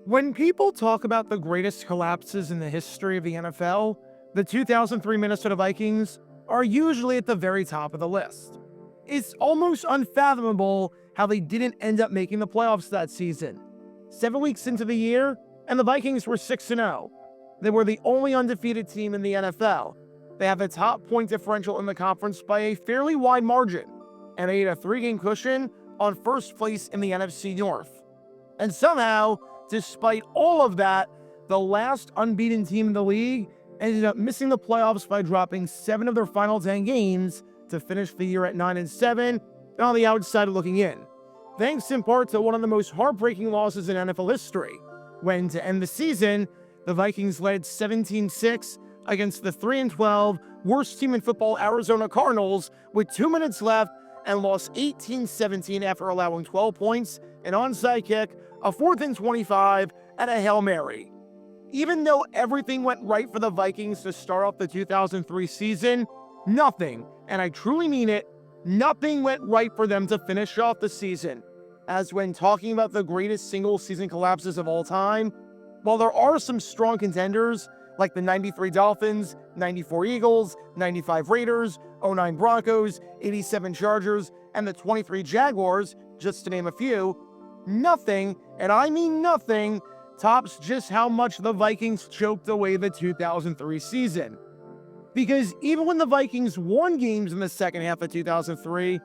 When people talk about the greatest collapses in the history of the NFL, the 2003 Minnesota Vikings are usually at the very top of the list. It's almost unfathomable how they didn't end up making the playoffs that season. 7 weeks into the year, and the Vikings were 6-0. They were the only undefeated team in the NFL. They have the top point differential in the conference by a fairly wide margin, and they had a 3-game cushion on first place in the NFC North. And somehow, despite all of that, the last unbeaten team in the league ended up missing the playoffs by dropping 7 of their final 10 games to finish the year at 9-7 and on the outside looking in. Thanks in part to one of the most heartbreaking losses in NFL history, when to end the season, the Vikings led 17-6 against the 3-12 worst team in football Arizona Cardinals with 2 minutes left and lost 18-17 after allowing 12 points, an onside kick, a 4th and 25, and a Hail Mary. Even though everything went right for the Vikings to start off the 2003 season, nothing, and I truly mean it, nothing went right for them to finish off the season. As when talking about the greatest single-season collapses of all time, while there are some strong contenders, like the 93 Dolphins, 94 Eagles, 95 Raiders, 09 Broncos, 87 Chargers, and the 23 Jaguars, just to name a few, nothing, and I mean nothing, tops just how much the Vikings choked away the 2003 season. Because even when the Vikings won games in the second half of 2003,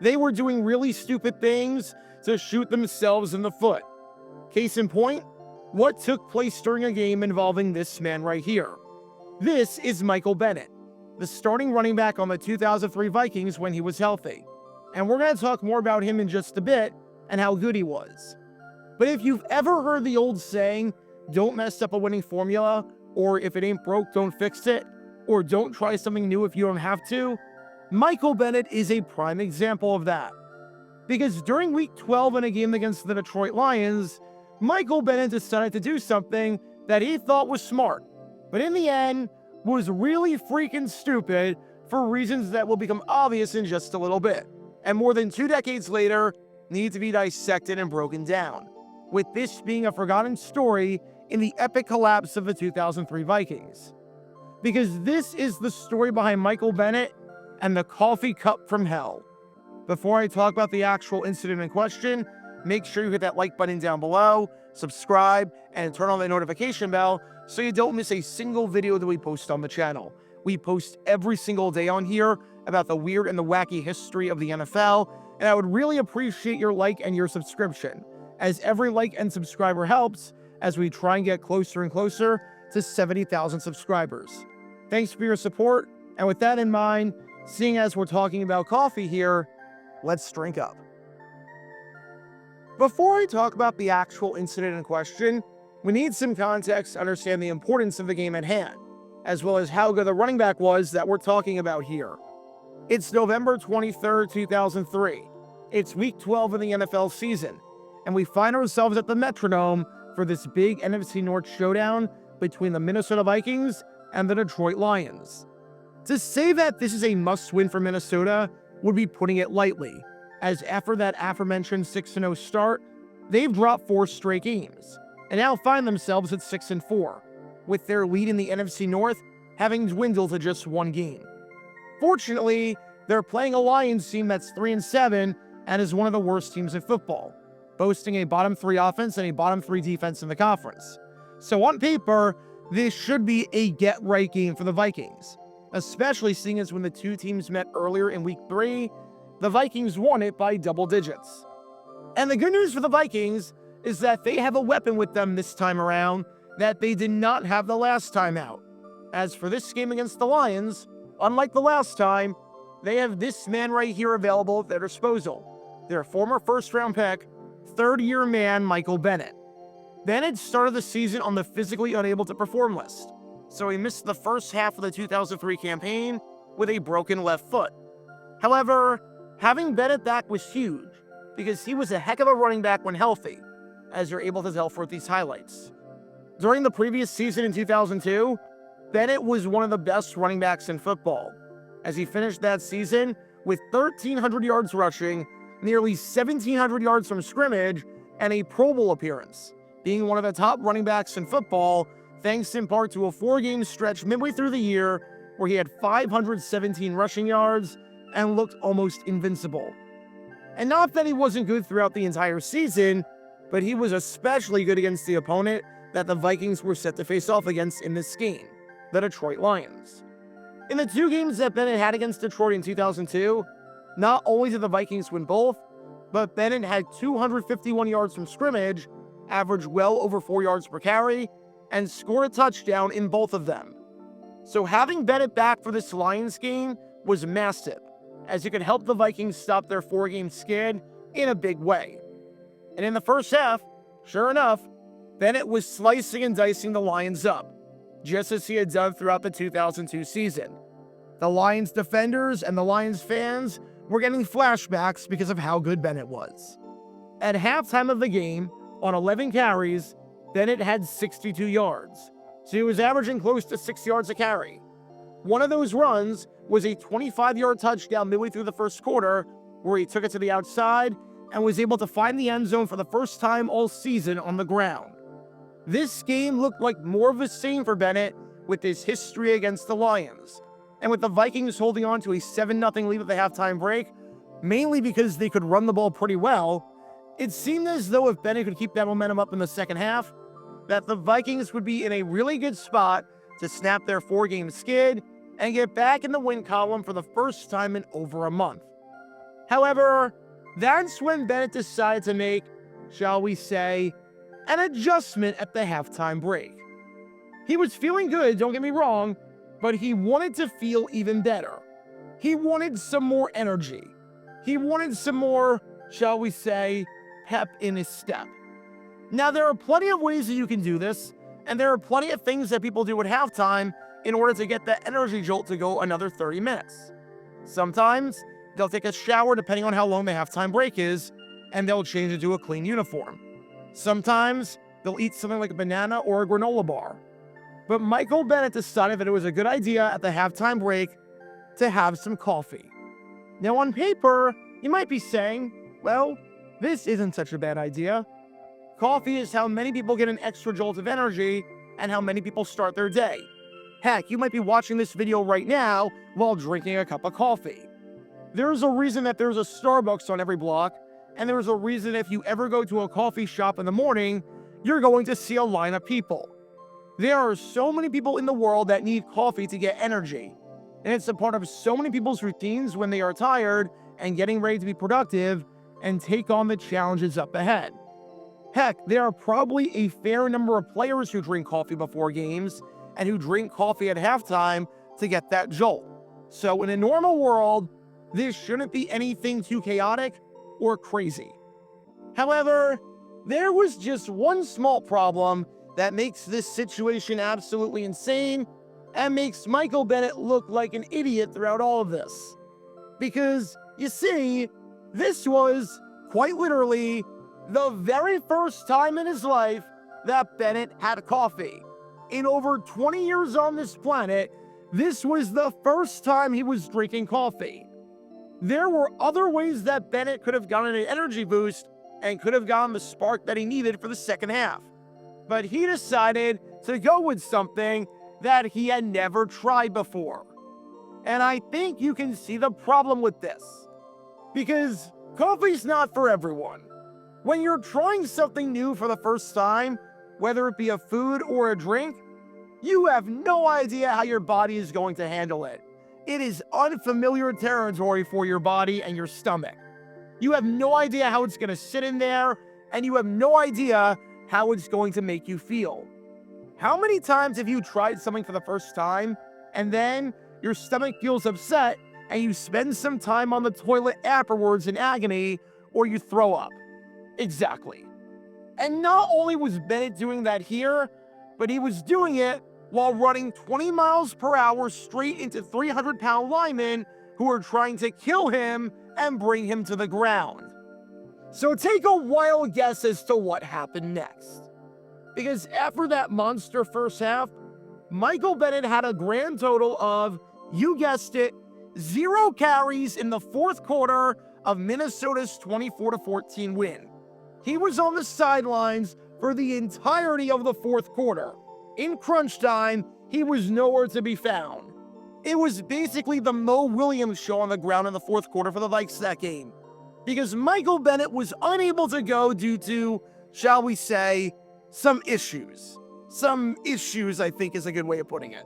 they were doing really stupid things to shoot themselves in the foot. Case in point, what took place during a game involving this man right here. This is Michael Bennett, the starting running back on the 2003 Vikings when he was healthy. And we're going to talk more about him in just a bit and how good he was. But if you've ever heard the old saying, don't mess up a winning formula, or if it ain't broke, don't fix it, or don't try something new if you don't have to, Michael Bennett is a prime example of that. Because during week 12 in a game against the Detroit Lions, Michael Bennett decided to do something that he thought was smart, but in the end was really freaking stupid for reasons that will become obvious in just a little bit, and more than 2 decades later, need to be dissected and broken down, with this being a forgotten story in the epic collapse of the 2003 Vikings. Because this is the story behind Michael Bennett and the coffee cup from hell. Before I talk about the actual incident in question, make sure you hit that like button down below, subscribe, and turn on the notification bell so you don't miss a single video that we post on the channel. We post every single day on here about the weird and the wacky history of the NFL, and I would really appreciate your like and your subscription, as every like and subscriber helps as we try and get closer and closer to 70,000 subscribers. Thanks for your support, and with that in mind, seeing as we're talking about coffee here, let's drink up. Before I talk about the actual incident in question, we need some context to understand the importance of the game at hand, as well as how good the running back was that we're talking about here. It's November 23rd, 2003. It's week 12 of the NFL season, and we find ourselves at the Metrodome for this big NFC North showdown between the Minnesota Vikings and the Detroit Lions. To say that this is a must-win for Minnesota would be putting it lightly, as after that aforementioned 6-0 start, they've dropped 4 straight games, and now find themselves at 6-4, with their lead in the NFC North having dwindled to just 1 game. Fortunately, they're playing a Lions team that's 3-7 and is one of the worst teams in football, boasting a bottom 3 offense and a bottom 3 defense in the conference. So on paper, this should be a get-right game for the Vikings, especially seeing as when the two teams met earlier in week 3, the Vikings won it by double digits. And the good news for the Vikings is that they have a weapon with them this time around that they did not have the last time out. As for this game against the Lions, unlike the last time, they have this man right here available at their disposal, their former first-round pick, third-year man Michael Bennett. Bennett started the season on the physically unable to perform list, so he missed the first half of the 2003 campaign with a broken left foot. However, having Bennett back was huge, because he was a heck of a running back when healthy, as you're able to tell from these highlights. During the previous season in 2002, Bennett was one of the best running backs in football, as he finished that season with 1,300 yards rushing, nearly 1,700 yards from scrimmage, and a Pro Bowl appearance, being one of the top running backs in football, thanks in part to a 4-game stretch midway through the year where he had 517 rushing yards and looked almost invincible. And not that he wasn't good throughout the entire season, but he was especially good against the opponent that the Vikings were set to face off against in this game, the Detroit Lions. In the 2 games that Bennett had against Detroit in 2002, not only did the Vikings win both, but Bennett had 251 yards from scrimmage, averaged well over 4 yards per carry, and scored a touchdown in both of them. So having Bennett back for this Lions game was massive, as it could help the Vikings stop their 4-game skid in a big way. And in the first half, sure enough, Bennett was slicing and dicing the Lions up, just as he had done throughout the 2002 season. The Lions defenders and the Lions fans were getting flashbacks because of how good Bennett was. At halftime of the game, on 11 carries, Bennett had 62 yards, so he was averaging close to 6 yards a carry. One of those runs was a 25-yard touchdown midway through the first quarter, where he took it to the outside and was able to find the end zone for the first time all season on the ground. This game looked like more of the same for Bennett with his history against the Lions, and with the Vikings holding on to a 7-0 lead at the halftime break, mainly because they could run the ball pretty well, it seemed as though if Bennett could keep that momentum up in the second half, that the Vikings would be in a really good spot to snap their 4-game skid and get back in the win column for the first time in over a month. However, that's when Bennett decided to make, shall we say, an adjustment at the halftime break. He was feeling good, don't get me wrong, but he wanted to feel even better. He wanted some more energy. He wanted some more, shall we say, pep in his step. Now, there are plenty of ways that you can do this, and there are plenty of things that people do at halftime in order to get that energy jolt to go another 30 minutes. Sometimes they'll take a shower depending on how long the halftime break is, and they'll change into a clean uniform. Sometimes they'll eat something like a banana or a granola bar. But Michael Bennett decided that it was a good idea at the halftime break to have some coffee. Now, on paper, you might be saying, well, this isn't such a bad idea. Coffee is how many people get an extra jolt of energy and how many people start their day. Heck, you might be watching this video right now while drinking a cup of coffee. There's a reason that there's a Starbucks on every block, and there's a reason if you ever go to a coffee shop in the morning, you're going to see a line of people. There are so many people in the world that need coffee to get energy, and it's a part of so many people's routines when they are tired and getting ready to be productive and take on the challenges up ahead. Heck, there are probably a fair number of players who drink coffee before games and who drink coffee at halftime to get that jolt. So in a normal world, this shouldn't be anything too chaotic or crazy. However, there was just one small problem that makes this situation absolutely insane and makes Michael Bennett look like an idiot throughout all of this. Because, you see, this was, quite literally, the very first time in his life that Bennett had coffee. In over 20 years on this planet, this was the first time he was drinking coffee. There were other ways that Bennett could have gotten an energy boost and could have gotten the spark that he needed for the second half. But he decided to go with something that he had never tried before. And I think you can see the problem with this. Because coffee's not for everyone. When you're trying something new for the first time, whether it be a food or a drink, you have no idea how your body is going to handle it. It is unfamiliar territory for your body and your stomach. You have no idea how it's going to sit in there, and you have no idea how it's going to make you feel. How many times have you tried something for the first time, and then your stomach feels upset, and you spend some time on the toilet afterwards in agony, or you throw up? Exactly. And not only was Bennett doing that here, but he was doing it while running 20 miles per hour straight into 300-pound linemen who were trying to kill him and bring him to the ground. So take a wild guess as to what happened next. Because after that monster first half, Michael Bennett had a grand total of, you guessed it, 0 carries in the fourth quarter of Minnesota's 24-14 win. He was on the sidelines for the entirety of the fourth quarter. In crunch time, he was nowhere to be found. It was basically the Mo Williams show on the ground in the fourth quarter for the Vikes that game, because Michael Bennett was unable to go due to, shall we say, some issues. Some issues, I think, is a good way of putting it.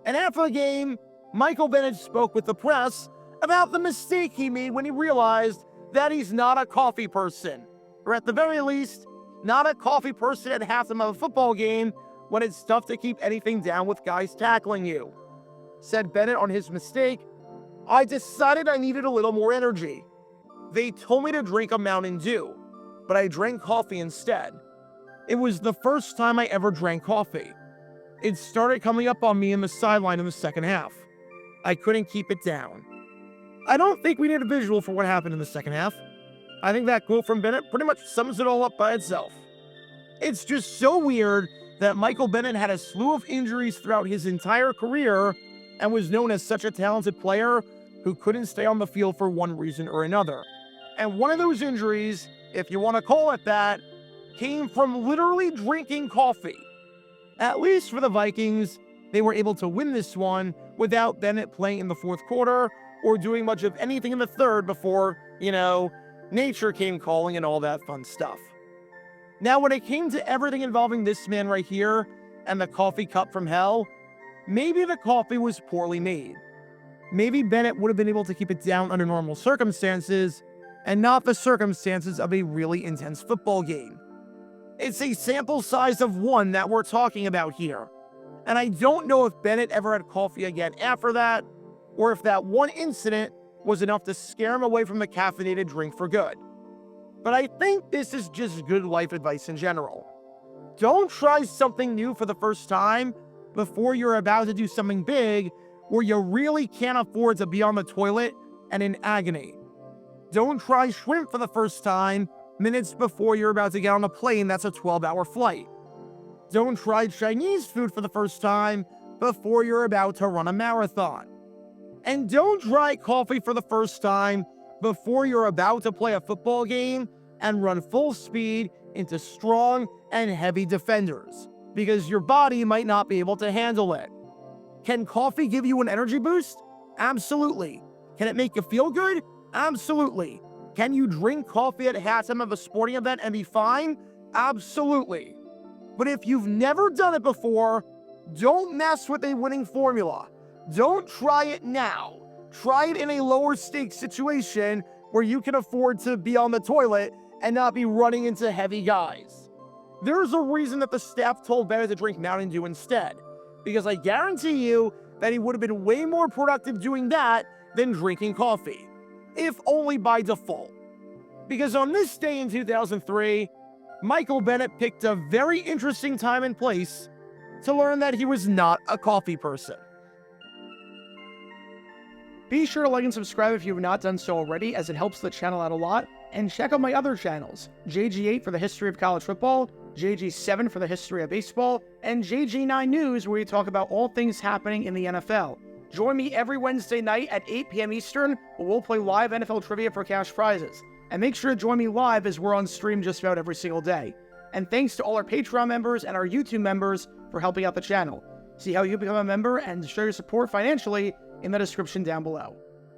And after the game, Michael Bennett spoke with the press about the mistake he made when he realized that he's not a coffee person, or at the very least, not a coffee person at halftime of a football game when it's tough to keep anything down with guys tackling you. Said Bennett on his mistake, "I decided I needed a little more energy. They told me to drink a Mountain Dew, but I drank coffee instead. It was the first time I ever drank coffee. It started coming up on me in the sideline in the second half. I couldn't keep it down." I don't think we need a visual for what happened in the second half. I think that quote from Bennett pretty much sums it all up by itself. It's just so weird that Michael Bennett had a slew of injuries throughout his entire career and was known as such a talented player who couldn't stay on the field for one reason or another. And one of those injuries, if you want to call it that, came from literally drinking coffee. At least for the Vikings, they were able to win this one without Bennett playing in the fourth quarter or doing much of anything in the third before, nature came calling and all that fun stuff. Now, when it came to everything involving this man right here and the coffee cup from hell, maybe the coffee was poorly made. Maybe Bennett would have been able to keep it down under normal circumstances and not the circumstances of a really intense football game. It's a sample size of one that we're talking about here. And I don't know if Bennett ever had coffee again after that, or if that one incident was enough to scare him away from the caffeinated drink for good. But I think this is just good life advice in general. Don't try something new for the first time before you're about to do something big where you really can't afford to be on the toilet and in agony. Don't try shrimp for the first time minutes before you're about to get on a plane that's a 12-hour flight. Don't try Chinese food for the first time before you're about to run a marathon. And don't try coffee for the first time before you're about to play a football game and run full speed into strong and heavy defenders, because your body might not be able to handle it. Can coffee give you an energy boost? Absolutely. Can it make you feel good? Absolutely. Can you drink coffee at halftime of a sporting event and be fine? Absolutely. But if you've never done it before, don't mess with a winning formula. Don't try it now. Try it in a lower stakes situation where you can afford to be on the toilet and not be running into heavy guys. There's a reason that the staff told Bennett to drink Mountain Dew instead, because I guarantee you that he would have been way more productive doing that than drinking coffee, if only by default. Because on this day in 2003, Michael Bennett picked a very interesting time and place to learn that he was not a coffee person. Be sure to like and subscribe if you have not done so already, as it helps the channel out a lot. And check out my other channels, JG8 for the history of college football, JG7 for the history of baseball, and JG9 News, where we talk about all things happening in the NFL. Join me every Wednesday night at 8 p.m. Eastern, where we'll play live NFL trivia for cash prizes. And make sure to join me live, as we're on stream just about every single day. And thanks to all our Patreon members and our YouTube members for helping out the channel. See how you become a member and show your support financially in the description down below.